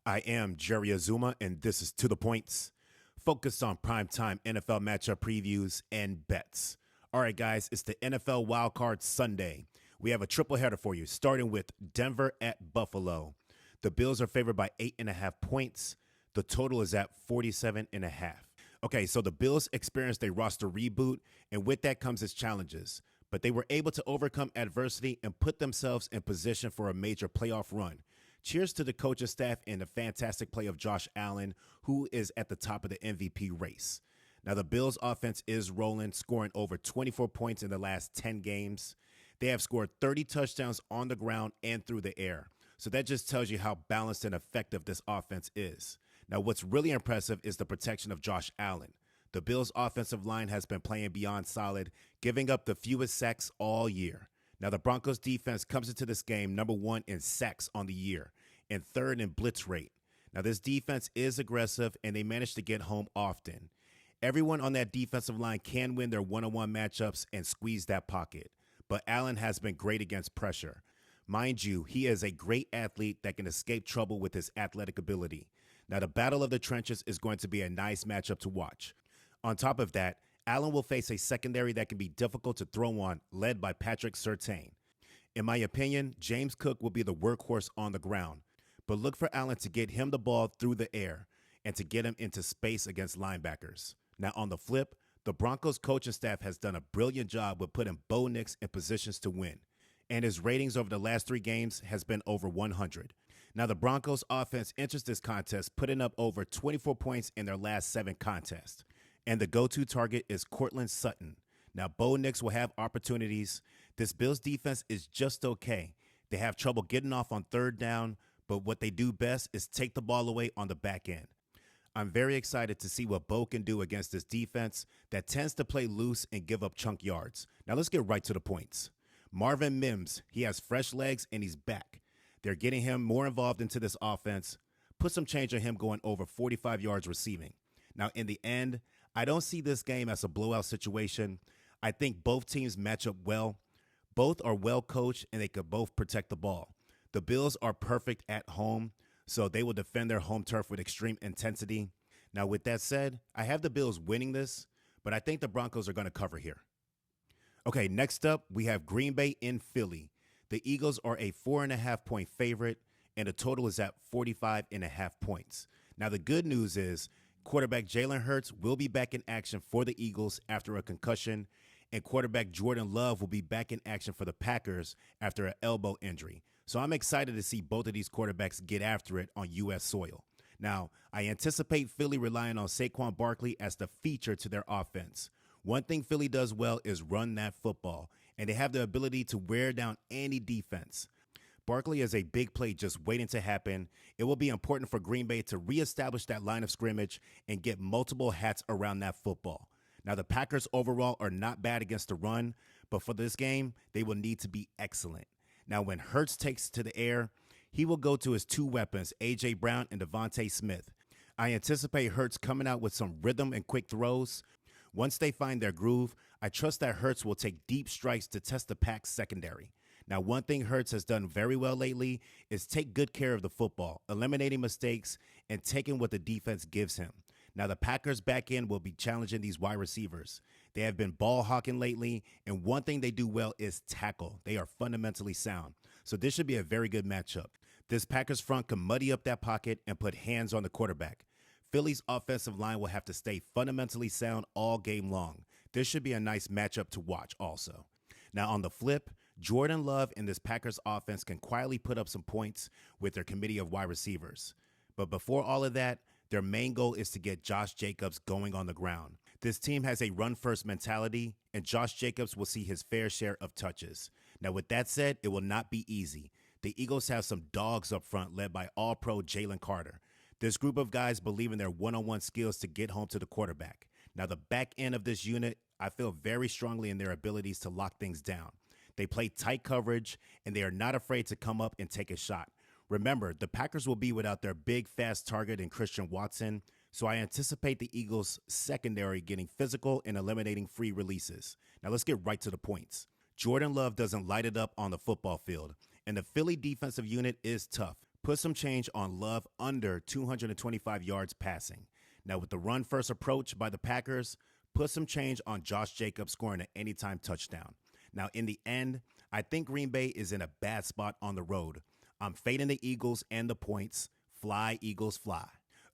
I am Jerry Azuma, and this is To The Points, focused on primetime NFL matchup previews and bets. All right, guys, it's the NFL Wildcard Sunday. We have a triple header for you, starting with Denver at Buffalo. The Bills are favored by 8.5 points. The total is at 47.5. Okay, so the Bills experienced a roster reboot, and with that comes its challenges. But they were able to overcome adversity and put themselves in position for a major playoff run. Cheers to the coaching staff and the fantastic play of Josh Allen, who is at the top of the MVP race. Now, the Bills' offense is rolling, scoring over 24 points in the last 10 games. They have scored 30 touchdowns on the ground and through the air. So that just tells you how balanced and effective this offense is. Now, what's really impressive is the protection of Josh Allen. The Bills' offensive line has been playing beyond solid, giving up the fewest sacks all year. Now, the Broncos' defense comes into this game number 1 in sacks on the year and 3rd in blitz rate. Now, this defense is aggressive, and they manage to get home often. Everyone on that defensive line can win their one-on-one matchups and squeeze that pocket, but Allen has been great against pressure. Mind you, he is a great athlete that can escape trouble with his athletic ability. Now, the battle of the trenches is going to be a nice matchup to watch. On top of that, Allen will face a secondary that can be difficult to throw on, led by Patrick Surtain. In my opinion, James Cook will be the workhorse on the ground, but look for Allen to get him the ball through the air and to get him into space against linebackers. Now, on the flip, the Broncos coaching staff has done a brilliant job with putting Bo Nix in positions to win, and his ratings over the last 3 games has been over 100. Now, the Broncos offense enters this contest putting up over 24 points in their last 7 contests, and the go-to target is Courtland Sutton. Now, Bo Nix will have opportunities. This Bills defense is just okay. They have trouble getting off on 3rd down, but what they do best is take the ball away on the back end. I'm very excited to see what Bo can do against this defense that tends to play loose and give up chunk yards. Now, let's get right to the points. Marvin Mims, he has fresh legs and he's back. They're getting him more involved into this offense. Put some change on him going over 45 yards receiving. Now, in the end, I don't see this game as a blowout situation. I think both teams match up well. Both are well coached and they could both protect the ball. The Bills are perfect at home, so they will defend their home turf with extreme intensity. Now, with that said, I have the Bills winning this, but I think the Broncos are going to cover here. Okay, next up, we have Green Bay in Philly. The Eagles are a 4.5-point favorite, and the total is at 45.5 points. Now, the good news is quarterback Jalen Hurts will be back in action for the Eagles after a concussion, and quarterback Jordan Love will be back in action for the Packers after an elbow injury. So I'm excited to see both of these quarterbacks get after it on U.S. soil. Now, I anticipate Philly relying on Saquon Barkley as the feature to their offense. One thing Philly does well is run that football, and they have the ability to wear down any defense. Barkley is a big play just waiting to happen. It will be important for Green Bay to reestablish that line of scrimmage and get multiple hats around that football. Now, the Packers overall are not bad against the run, but for this game, they will need to be excellent. Now, when Hurts takes to the air, he will go to his 2 weapons, A.J. Brown and Devontae Smith. I anticipate Hurts coming out with some rhythm and quick throws. Once they find their groove, I trust that Hurts will take deep strikes to test the Pack's secondary. Now, one thing Hurts has done very well lately is take good care of the football, eliminating mistakes and taking what the defense gives him. Now, the Packers back end will be challenging these wide receivers. They have been ball hawking lately, and one thing they do well is tackle. They are fundamentally sound. So this should be a very good matchup. This Packers front can muddy up that pocket and put hands on the quarterback. Philly's offensive line will have to stay fundamentally sound all game long. This should be a nice matchup to watch also. Now, on the flip, Jordan Love and this Packers offense can quietly put up some points with their committee of wide receivers. But before all of that, their main goal is to get Josh Jacobs going on the ground. This team has a run-first mentality, and Josh Jacobs will see his fair share of touches. Now, with that said, it will not be easy. The Eagles have some dogs up front led by all-pro Jalen Carter. This group of guys believe in their one-on-one skills to get home to the quarterback. Now, the back end of this unit, I feel very strongly in their abilities to lock things down. They play tight coverage, and they are not afraid to come up and take a shot. Remember, the Packers will be without their big, fast target in Christian Watson, so I anticipate the Eagles' secondary getting physical and eliminating free releases. Now, let's get right to the points. Jordan Love doesn't light it up on the football field, and the Philly defensive unit is tough. Put some change on Love under 225 yards passing. Now, with the run-first approach by the Packers, put some change on Josh Jacobs scoring an anytime touchdown. Now, in the end, I think Green Bay is in a bad spot on the road. I'm fading the Eagles and the points. Fly, Eagles, fly.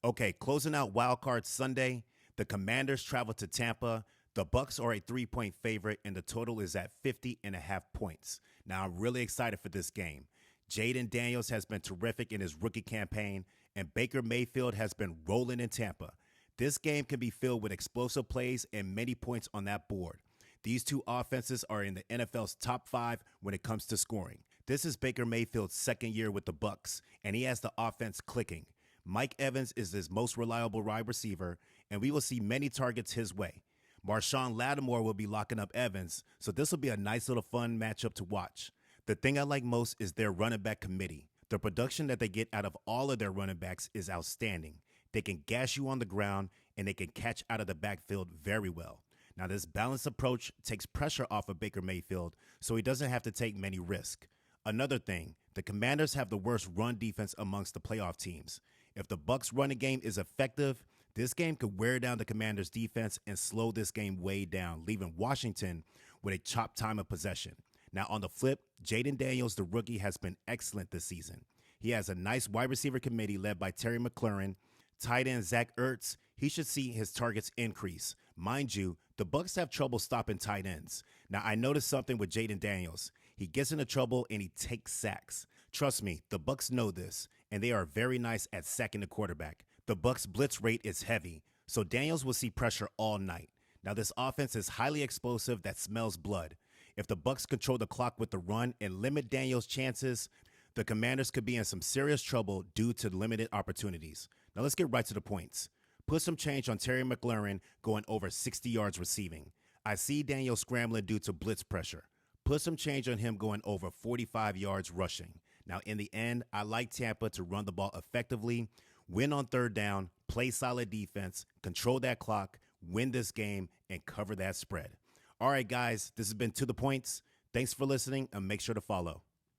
Okay, closing out Wild Card Sunday, the Commanders travel to Tampa. The Bucs are a 3-point favorite, and the total is at 50.5 points. Now, I'm really excited for this game. Jaden Daniels has been terrific in his rookie campaign, and Baker Mayfield has been rolling in Tampa. This game can be filled with explosive plays and many points on that board. These two offenses are in the NFL's top 5 when it comes to scoring. This is Baker Mayfield's second year with the Bucs, and he has the offense clicking. Mike Evans is his most reliable wide receiver, and we will see many targets his way. Marshawn Lattimore will be locking up Evans, so this will be a nice little fun matchup to watch. The thing I like most is their running back committee. The production that they get out of all of their running backs is outstanding. They can gash you on the ground, and they can catch out of the backfield very well. Now, this balanced approach takes pressure off of Baker Mayfield, so he doesn't have to take many risks. Another thing, the Commanders have the worst run defense amongst the playoff teams. If the Bucs' running game is effective, this game could wear down the Commanders' defense and slow this game way down, leaving Washington with a chopped time of possession. Now, on the flip, Jaden Daniels, the rookie, has been excellent this season. He has a nice wide receiver committee led by Terry McLaurin. Tight end Zach Ertz, he should see his targets increase. Mind you, the Bucs have trouble stopping tight ends. Now, I noticed something with Jaden Daniels. He gets into trouble and he takes sacks. Trust me, the Bucs know this, and they are very nice at sacking the quarterback. The Bucs' blitz rate is heavy, so Daniels will see pressure all night. Now, this offense is highly explosive that smells blood. If the Bucs control the clock with the run and limit Daniels' chances, the Commanders could be in some serious trouble due to limited opportunities. Now, let's get right to the points. Put some change on Terry McLaurin going over 60 yards receiving. I see Daniels scrambling due to blitz pressure. Put some change on him going over 45 yards rushing. Now, in the end, I like Tampa to run the ball effectively, win on third down, play solid defense, control that clock, win this game, and cover that spread. All right, guys, this has been To The Points. Thanks for listening, and make sure to follow.